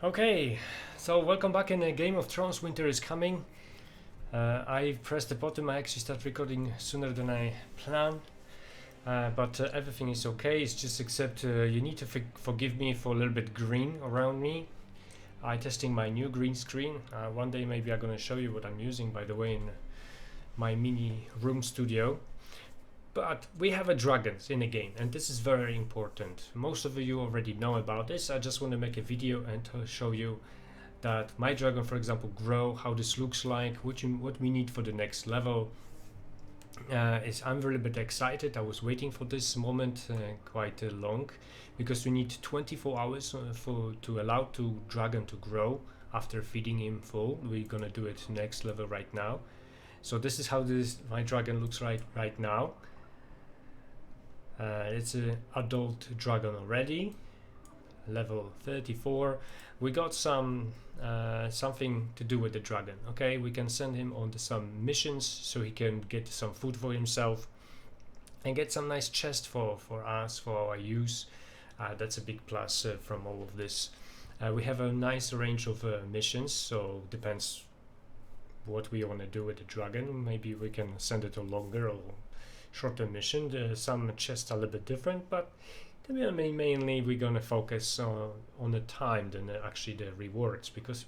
Okay, so welcome back in Game of Thrones. Winter is coming. I pressed the button. I actually start recording sooner than I planned, but everything is okay. It's just except you need to forgive me for a little bit green around me. I'm testing my new green screen. One day maybe I'm gonna show you what I'm using, by the way, in my mini room studio. But we have a dragons in the game, and this is very important. Most of you already know about this. I just want to make a video and show you that my dragon, for example, grow, how this looks like, what we need for the next level. I'm really bit excited. I was waiting for this moment quite long, because we need 24 hours to allow to dragon to grow after feeding him full. We're gonna do it next level right now. So this is how my dragon looks right now. It's an adult dragon already, level 34. We got some something to do with the dragon. Okay, we can send him on some missions so he can get some food for himself and get some nice chest for us, for our use. That's a big plus from all of this. We have a nice range of missions, so depends what we want to do with the dragon. Maybe we can send it a longer or shorter mission. Some chests are a little bit different, but mainly we're gonna focus on the time than actually the rewards, because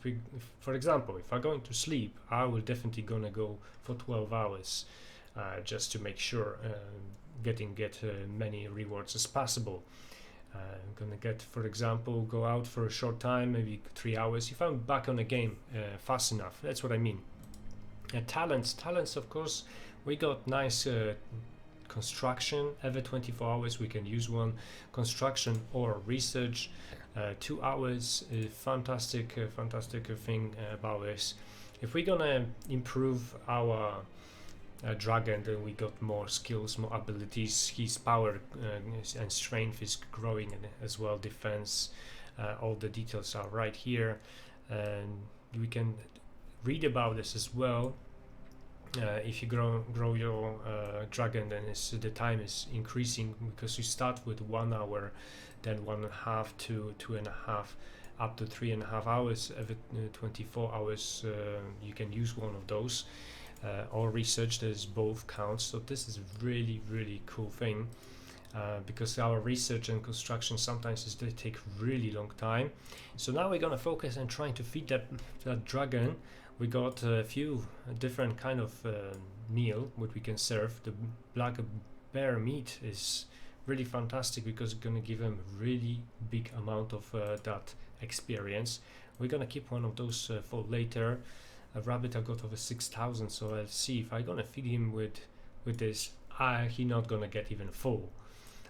for example, if I'm going to sleep, I will definitely gonna go for 12 hours just to make sure get many rewards as possible. I'm gonna get, for example, go out for a short time, maybe 3 hours, if I'm back on the game fast enough. That's what I mean. Talents, of course, we got nice construction. Every 24 hours we can use one. Construction or research, 2 hours. Fantastic thing about this. If we're gonna improve our dragon, then we got more skills, more abilities. His power and strength is growing, and as well defense. All the details are right here, and we can read about this as well. If you grow your dragon, then the time is increasing, because you start with 1 hour, then 1.5 to 2.5, up to 3.5 hours. Every 24 hours you can use one of those. Or research, there's both counts. So this is really cool thing, because our research and construction sometimes they take really long time. So now we're gonna focus on trying to feed that dragon. We got a few different kind of meal what we can serve. The black bear meat is really fantastic, because it's gonna give him really big amount of that experience. We're gonna keep one of those for later. A rabbit I got over 6,000, so I'll see if I'm gonna feed him with this. He not gonna get even full.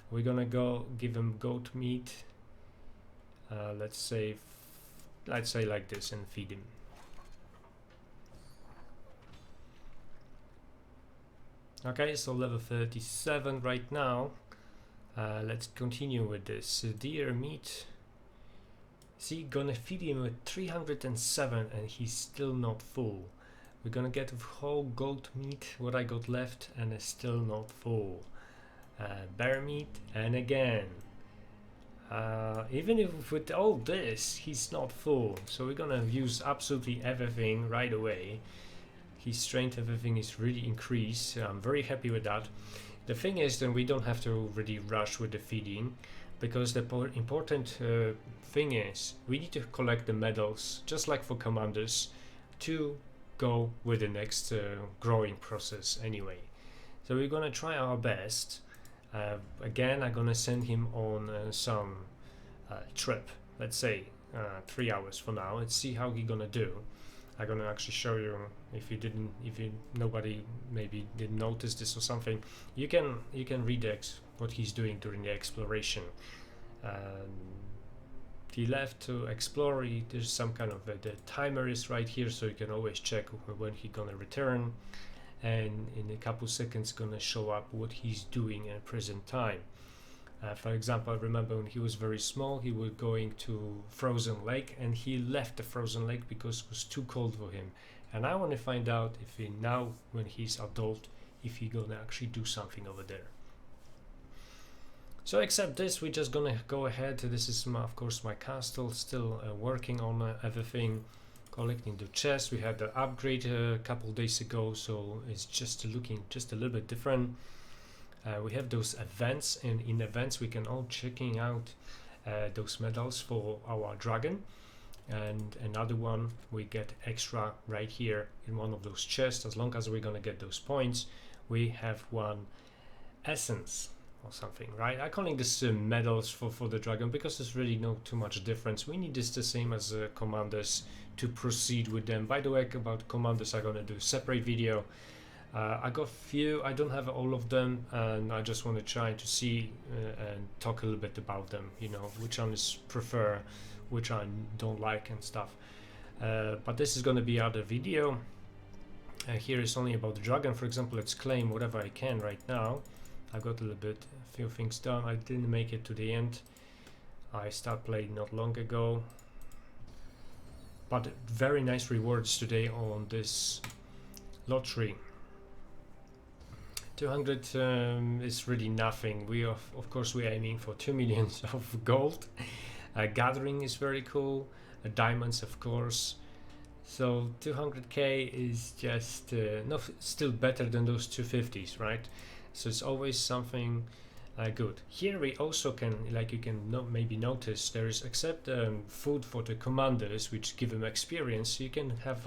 We're gonna go give him goat meat. Let's say like this, and feed him. Okay, so level 37 right now. Let's continue with this deer meat. See, gonna feed him with 307, and he's still not full. We're gonna get a whole goat meat, what I got left, and it's still not full. Bear meat, and again. Even if with all this, he's not full. So we're gonna use absolutely everything right away. His strength, everything is really increased. I'm very happy with that. The thing is, then we don't have to really rush with the feeding, because the important thing is we need to collect the medals, just like for commanders, to go with the next growing process anyway. So we're gonna try our best. Again, I'm gonna send him on some trip, let's say 3 hours from now. Let's see how he's gonna do. I'm gonna actually show you, if nobody maybe didn't notice this or something, you can read what he's doing during the exploration. He left to explore. There's some kind of the timer is right here, so you can always check when he's gonna return, and in a couple seconds gonna show up what he's doing at present time. For example, I remember when he was very small, he was going to frozen lake, and he left the frozen lake because it was too cold for him. And I want to find out if now when he's adult, if he's gonna actually do something over there. So except this, we're just gonna go ahead. This is of course my castle, still working on everything, collecting the chest. We had the upgrade a couple days ago, so it's just looking just a little bit different. We have those events, and in events we can all checking out those medals for our dragon. And another one we get extra right here in one of those chests. As long as we're gonna get those points, we have one essence or something, right? I'm calling this medals for the dragon because there's really no too much difference. We need this the same as commanders to proceed with them. By the way, about commanders I'm gonna do a separate video. I got few, I don't have all of them, and I just want to try to see and talk a little bit about them, you know, which one is prefer, which I don't like and stuff. But this is going to be other video. Here is only about the dragon. For example, let's claim whatever I can right now. I got a few things done. I didn't make it to the end. I started playing not long ago. But very nice rewards today on this lottery. 200 is really nothing. We of course we're aiming for 2 million of gold. Gathering is very cool. Diamonds, of course. So 200k is just still better than those 250s, right? So it's always something good. Here we also can, like you can maybe notice, there is except food for the commanders, which give them experience. You can have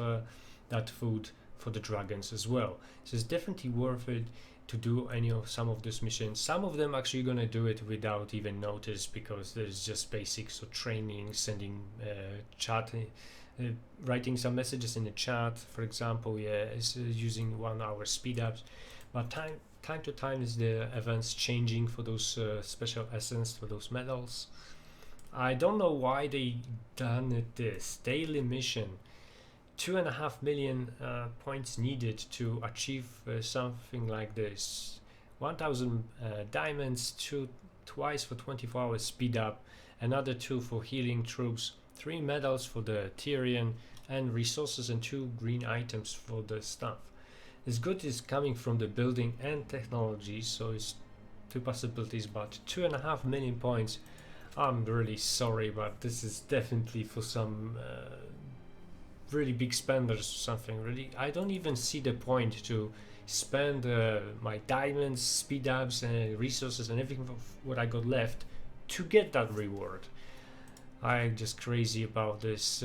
that food for the dragons as well. So it's definitely worth it to do some of these missions. Some of them actually gonna do it without even notice, because there's just basics, so training, sending chat, writing some messages in the chat, for example. Yeah, it's using 1 hour speed ups, but time to time is the events changing for those special essence, for those medals. I don't know why they done it this daily mission. 2.5 million points needed to achieve something like this. 1000 diamonds, twice for 24 hours speed up, another 2 for healing troops, 3 medals for the Tyrian, and resources and 2 green items for the stuff. This good is coming from the building and technology, so it's 2 possibilities, but 2.5 million points. I'm really sorry, but this is definitely for some really big spenders or something. Really, I don't even see the point to spend my diamonds, speed ups, and resources and everything what I got left to get that reward. I'm just crazy about this.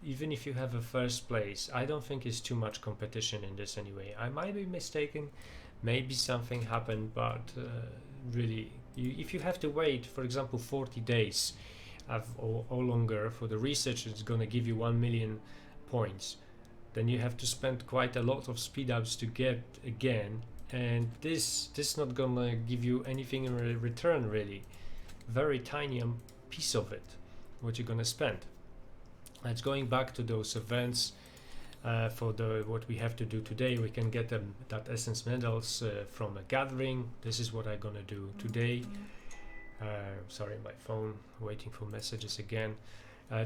Even if you have a first place, I don't think it's too much competition in this anyway. I might be mistaken, maybe something happened, but really, if you have to wait, for example, 40 days or longer for the research, it's going to give you 1 million points, then you have to spend quite a lot of speed ups to get again, and this not gonna give you anything in return, really. Very tiny piece of it what you're gonna spend. It's going back to those events. For what we have to do today, we can get that essence medals from a gathering. This is what I'm gonna do today. Sorry, my phone, waiting for messages again.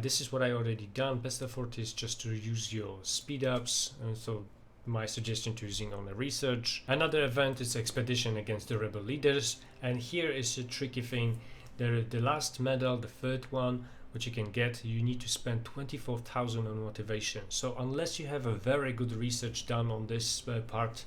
This is what I already done. Best effort is just to use your speed ups, so my suggestion to using on the research. Another event is expedition against the rebel leaders, and here is a tricky thing. The last medal, the third one, which you can get, you need to spend 24,000 on motivation. So unless you have a very good research done on this part,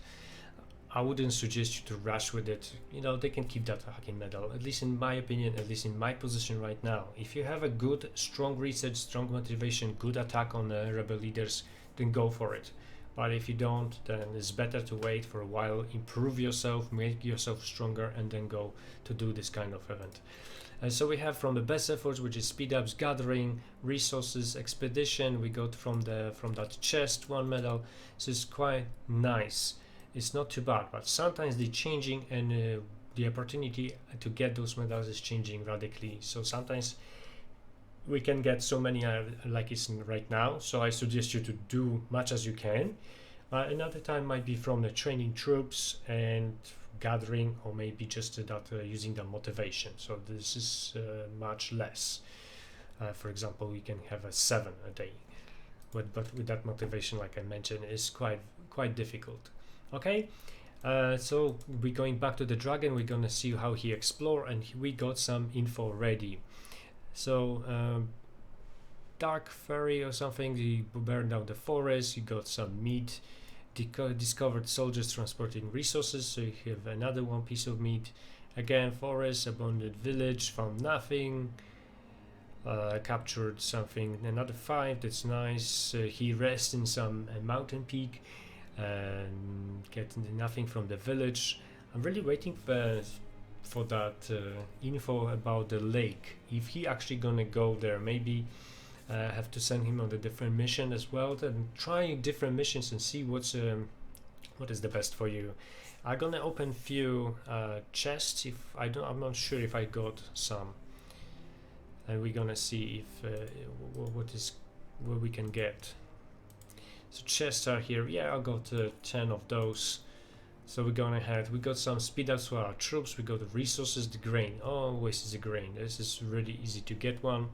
I wouldn't suggest you to rush with it. You know, they can keep that hacking medal, at least in my opinion, at least in my position right now. If you have a good, strong research, strong motivation, good attack on the rebel leaders, then go for it. But if you don't, then it's better to wait for a while, improve yourself, make yourself stronger, and then go to do this kind of event. So we have from the best efforts, which is speed ups, gathering, resources, expedition. We got from that chest 1 medal, so it's quite nice. It's not too bad, but sometimes they're changing, and the opportunity to get those medals is changing radically. So sometimes we can get so many like it's right now. So I suggest you to do much as you can. Another time might be from the training troops and gathering, or maybe just that using the motivation. So this is much less. For example, we can have a 7 a day, but with that motivation, like I mentioned, is quite difficult. Okay, So we're going back to the dragon, we're gonna see how he explore, and we got some info ready. So dark fairy or something, he burned down the forest, you got some meat, discovered soldiers transporting resources, so you have another one piece of meat. Again, forest, abandoned village, found nothing. Captured something, another 5, that's nice. He rests in some mountain peak and getting nothing from the village. I'm really waiting for that info about the lake. If he actually gonna go there, maybe have to send him on a different mission as well, and try different missions and see what is the best for you. I'm gonna open few chests. I'm not sure if I got some, and we're gonna see if what we can get. So chests are here. Yeah, I got 10 of those. So we're going ahead. We got some speed ups for our troops. We got the resources, the grain. Always is a grain. This is really easy to get one.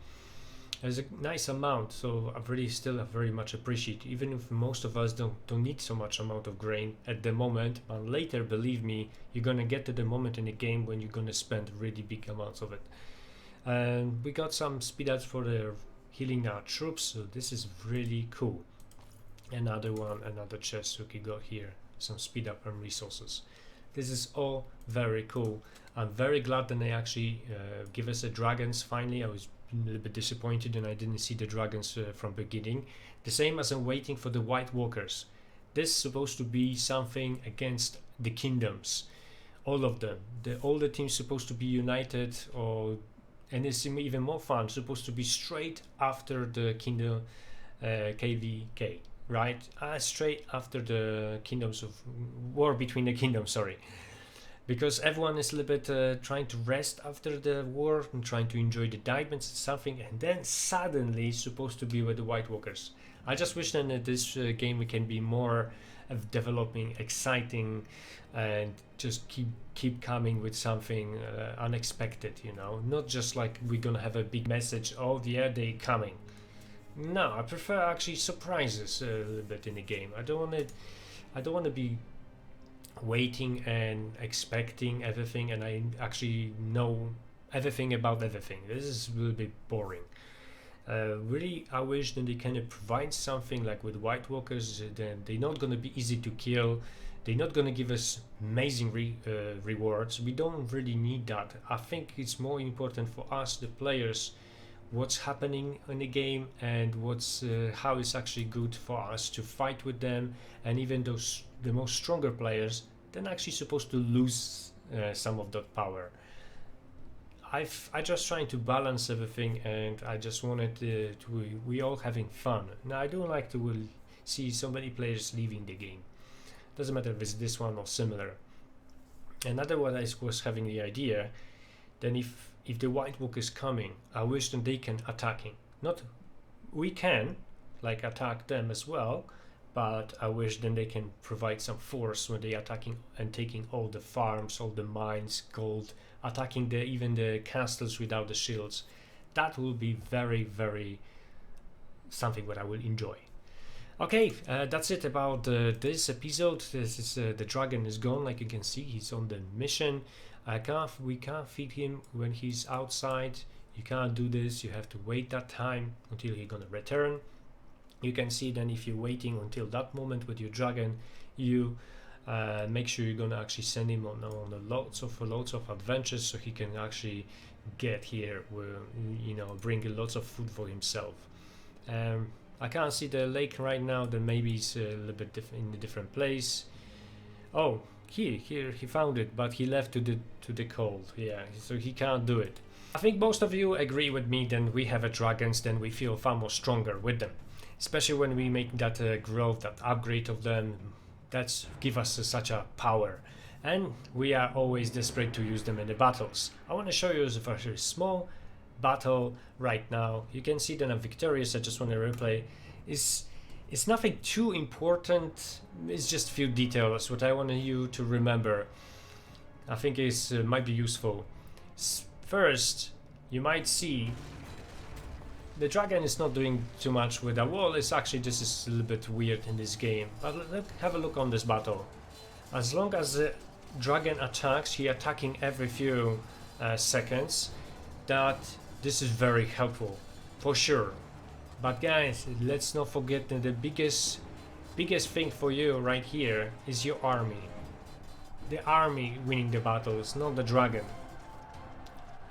There's a nice amount, so I really still very much appreciate, even if most of us don't need so much amount of grain at the moment, but later, believe me, you're gonna get to the moment in the game when you're gonna spend really big amounts of it. And we got some speed ups for the healing our troops, so this is really cool. Another one, another chest we got here, some speed up and resources. This is all very cool. I'm very glad that they actually give us the dragons finally. I was a little bit disappointed and I didn't see the dragons from beginning. The same as I'm waiting for the White Walkers. This is supposed to be something against the kingdoms, all of them. All the teams supposed to be united, and it's even more fun, supposed to be straight after the kingdom KVK. Right, straight after the kingdoms of war between the kingdoms, sorry, because everyone is a little bit trying to rest after the war and trying to enjoy the diamonds and something, and then suddenly it's supposed to be with the White Walkers. I just wish then that this game we can be more developing, exciting, and just keep coming with something unexpected, you know, not just like we're gonna have a big message, oh yeah, they coming. No, I prefer actually surprises a little bit in the game. I don't want to be waiting and expecting everything, and I actually know everything about everything. This is a little bit boring. Really, I wish that they can provide something like with White Walkers. Then they're not going to be easy to kill. They're not going to give us amazing rewards. We don't really need that. I think it's more important for us, the players, what's happening in the game and how it's actually good for us to fight with them, and even the most stronger players then actually supposed to lose some of that power. I just trying to balance everything, and I just wanted we all having fun. Now I don't like to see so many players leaving the game. Doesn't matter if it's this one or similar. Another one I was having the idea, then if the White Walker is coming, I wish that they can attacking. Not we can like attack them as well, but I wish then they can provide some force when they attacking and taking all the farms, all the mines, gold, attacking even the castles without the shields. That will be very, very something what I will enjoy. Okay, that's it about this episode. This is the dragon is gone, like you can see, he's on the mission. We can't feed him when he's outside. You can't do this. You have to wait that time until he's gonna return. You can see then if you're waiting until that moment with your dragon, you make sure you're gonna actually send him on lots of adventures, so he can actually get here, bring lots of food for himself. I can't see the lake right now. Then maybe it's a little bit in a different place. Oh. Here he found it, but he left to the cold. Yeah, so he can't do it. I think most of you agree with me. Then we have dragons, then we feel far more stronger with them, especially when we make that growth, that upgrade of them. That's give us such a power, and we are always desperate to use them in the battles. I want to show you a very small battle right now. You can see that I'm victorious. I just want to replay. It's nothing too important, it's just a few details what I want you to remember. I think it might be useful. First, you might see the dragon is not doing too much with the wall. It's actually this is a little bit weird in this game. But have a look on this battle. As long as the dragon attacks, he attacking every few seconds, that this is very helpful for sure. But guys, let's not forget that the biggest thing for you right here is your army. The army winning the battles, not the dragon.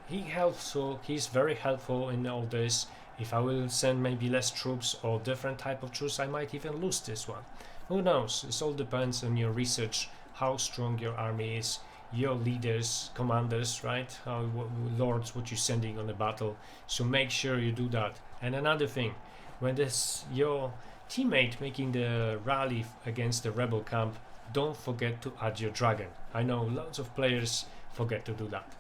He's very helpful in all this. If I will send maybe less troops or different type of troops, I might even lose this one. Who knows? It all depends on your research, how strong your army is, your leaders, commanders, right? How lords, what you're sending on the battle. So make sure you do that. And another thing, when this your teammate making the rally against the rebel camp, don't forget to add your dragon. I know lots of players forget to do that.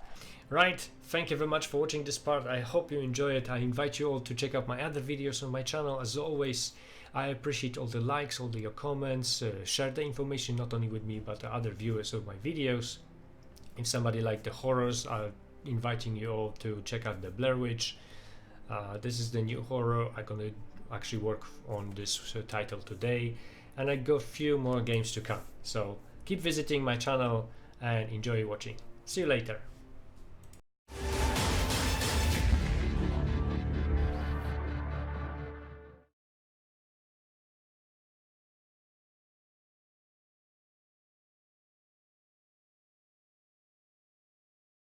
Right, thank you very much for watching this part. I hope you enjoy it. I invite you all to check out my other videos on my channel. As always, I appreciate all the likes, all your comments. Share the information not only with me but other viewers of my videos. If somebody liked the horrors, I'm inviting you all to check out the Blair Witch. This is the new horror. I'm gonna actually work on this title today, and I got a few more games to come. So keep visiting my channel and enjoy watching. See you later.